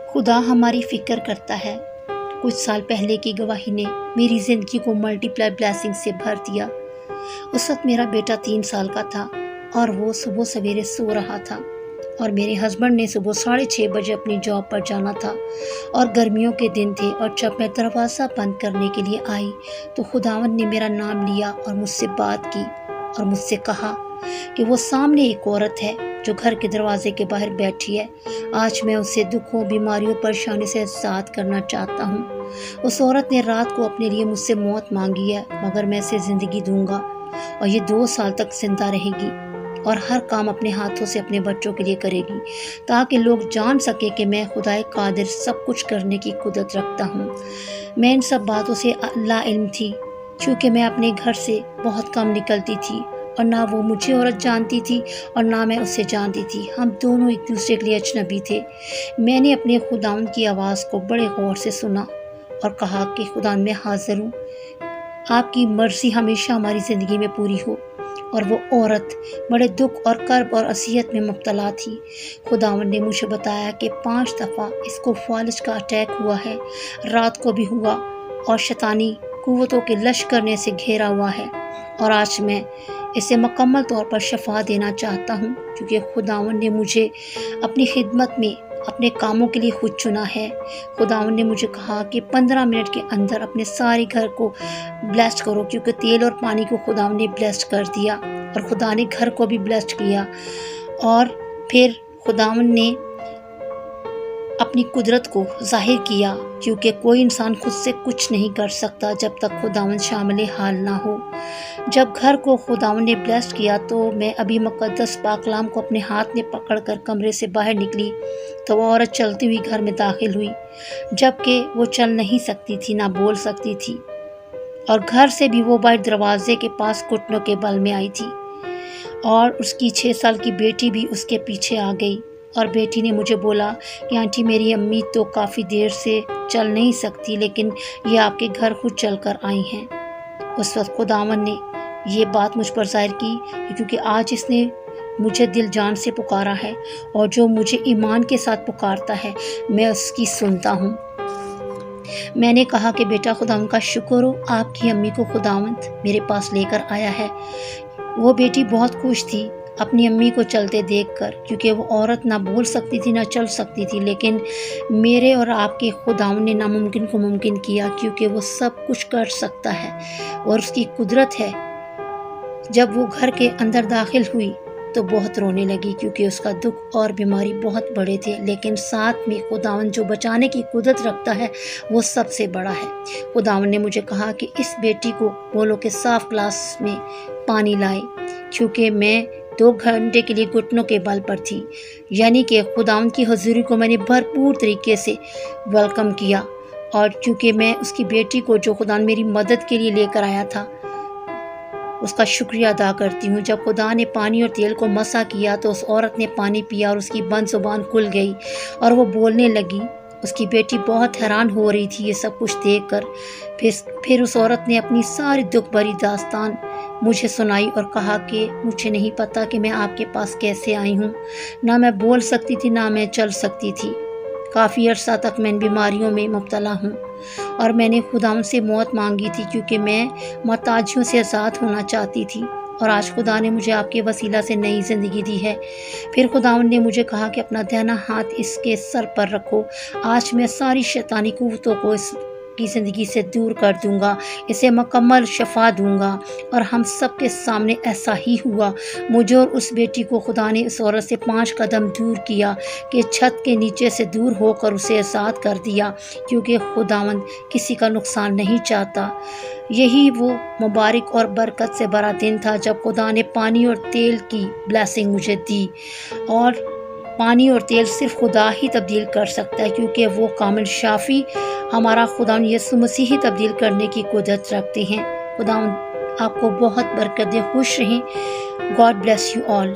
خدا ہماری فکر کرتا ہے۔ کچھ سال پہلے کی گواہی نے میری زندگی کو ملٹی پلائی بلیسنگ سے بھر دیا۔ اس وقت میرا بیٹا 3 سال کا تھا اور وہ صبح سویرے سو رہا تھا اور میرے ہسبینڈ نے صبح 6:30 بجے اپنی جاب پر جانا تھا اور گرمیوں کے دن تھے، اور جب میں دروازہ بند کرنے کے لیے آئی تو خداوند نے میرا نام لیا اور مجھ سے بات کی اور مجھ سے کہا کہ وہ سامنے ایک عورت ہے جو گھر کے دروازے کے باہر بیٹھی ہے۔ آج میں اسے دکھوں، بیماریوں، پریشانی سے آزاد کرنا چاہتا ہوں۔ اس عورت نے رات کو اپنے لیے مجھ سے موت مانگی ہے، مگر میں اسے زندگی دوں گا اور یہ 2 سال تک زندہ رہے گی اور ہر کام اپنے ہاتھوں سے اپنے بچوں کے لیے کرے گی، تاکہ لوگ جان سکے کہ میں خدائے قادر سب کچھ کرنے کی قدرت رکھتا ہوں۔ میں ان سب باتوں سے لا علم تھی، کیونکہ میں اپنے گھر سے بہت کم نکلتی تھی اور نہ وہ مجھے عورت جانتی تھی اور نہ میں اسے جانتی تھی۔ ہم دونوں ایک دوسرے کے لیے اجنبی تھے۔ میں نے اپنے خداوند کی آواز کو بڑے غور سے سنا اور کہا کہ خداوند، میں حاضر ہوں، آپ کی مرضی ہمیشہ ہماری زندگی میں پوری ہو۔ اور وہ عورت بڑے دکھ اور کرب اور اذیت میں مبتلا تھی۔ خداوند نے مجھے بتایا کہ 5 دفعہ اس کو فالج کا اٹیک ہوا ہے، رات کو بھی ہوا، اور شیطانی قوتوں کے لشکر نے اسے گھیرا ہوا ہے، اور آج میں اسے مکمل طور پر شفا دینا چاہتا ہوں، کیونکہ خداوند نے مجھے اپنی خدمت میں اپنے کاموں کے لیے خود چنا ہے۔ خداوند نے مجھے کہا کہ 15 منٹ کے اندر اپنے سارے گھر کو بلیسڈ کرو، کیونکہ تیل اور پانی کو خداوند نے بلیسڈ کر دیا اور خدا نے گھر کو بھی بلیسڈ کیا۔ اور پھر خداوند نے اپنی قدرت کو ظاہر کیا، کیونکہ کوئی انسان خود سے کچھ نہیں کر سکتا جب تک خداوند شامل حال نہ ہو۔ جب گھر کو خداوند نے بلیسڈ کیا تو میں ابھی مقدس پاکلام کو اپنے ہاتھ میں پکڑ کر کمرے سے باہر نکلی تو وہ عورت چلتی ہوئی گھر میں داخل ہوئی، جبکہ وہ چل نہیں سکتی تھی، نہ بول سکتی تھی، اور گھر سے بھی وہ باہر دروازے کے پاس گھٹنوں کے بل میں آئی تھی، اور اس کی 6 سال کی بیٹی بھی اس کے پیچھے آ گئی۔ اور بیٹی نے مجھے بولا کہ آنٹی، میری امی تو کافی دیر سے چل نہیں سکتی، لیکن یہ آپ کے گھر خود چل کر آئی ہیں۔ اس وقت خداوند نے یہ بات مجھ پر ظاہر کی، کیونکہ آج اس نے مجھے دل جان سے پکارا ہے، اور جو مجھے ایمان کے ساتھ پکارتا ہے میں اس کی سنتا ہوں۔ میں نے کہا کہ بیٹا، خداوند کا شکر ہو، آپ کی امی کو خداوند میرے پاس لے کر آیا ہے۔ وہ بیٹی بہت خوش تھی اپنی امی کو چلتے دیکھ کر، کیونکہ وہ عورت نہ بول سکتی تھی نہ چل سکتی تھی، لیکن میرے اور آپ کے خداوند نے ناممکن کو ممکن کیا، کیونکہ وہ سب کچھ کر سکتا ہے اور اس کی قدرت ہے۔ جب وہ گھر کے اندر داخل ہوئی تو بہت رونے لگی، کیونکہ اس کا دکھ اور بیماری بہت بڑے تھے، لیکن ساتھ میں خداوند جو بچانے کی قدرت رکھتا ہے وہ سب سے بڑا ہے۔ خداوند نے مجھے کہا کہ اس بیٹی کو بولو کہ صاف گلاس میں پانی لائے، کیونکہ میں 2 گھنٹے کے لیے گھٹنوں کے بل پر تھی، یعنی کہ خداوند کی حضوری کو میں نے بھرپور طریقے سے ویلکم کیا، اور کیونکہ میں اس کی بیٹی کو جو خدا میری مدد کے لیے لے کر آیا تھا اس کا شکریہ ادا کرتی ہوں۔ جب خدا نے پانی اور تیل کو مسح کیا تو اس عورت نے پانی پیا اور اس کی بند زبان کھل گئی اور وہ بولنے لگی۔ اس کی بیٹی بہت حیران ہو رہی تھی یہ سب کچھ دیکھ کر۔ پھر اس عورت نے اپنی ساری دکھ بھری داستان مجھے سنائی اور کہا کہ مجھے نہیں پتا کہ میں آپ کے پاس کیسے آئی ہوں، نہ میں بول سکتی تھی نہ میں چل سکتی تھی۔ کافی عرصہ تک میں ان بیماریوں میں مبتلا ہوں، اور میں نے خداوند سے موت مانگی تھی، کیونکہ میں محتاجیوں سے آزاد ہونا چاہتی تھی، اور آج خدا نے مجھے آپ کے وسیلہ سے نئی زندگی دی ہے۔ پھر خداوند نے مجھے کہا کہ اپنا دہنا ہاتھ اس کے سر پر رکھو۔ آج میں ساری شیطانی قوتوں کو اس کی زندگی سے دور کر دوں گا، اسے مکمل شفا دوں گا۔ اور ہم سب کے سامنے ایسا ہی ہوا۔ مجھے اور اس بیٹی کو خدا نے اس عورت سے 5 قدم دور کیا کہ چھت کے نیچے سے دور ہو کر اسے آزاد کر دیا، کیونکہ خداوند کسی کا نقصان نہیں چاہتا۔ یہی وہ مبارک اور برکت سے بھرا دن تھا جب خدا نے پانی اور تیل کی بلیسنگ مجھے دی، اور پانی اور تیل صرف خدا ہی تبدیل کر سکتا ہے، کیونکہ وہ کامل شافی ہمارا خداوند یسوع مسیح ہی تبدیل کرنے کی قدرت رکھتے ہیں۔ خداوند آپ کو بہت برکت دے، خوش رہیں۔ God bless you all.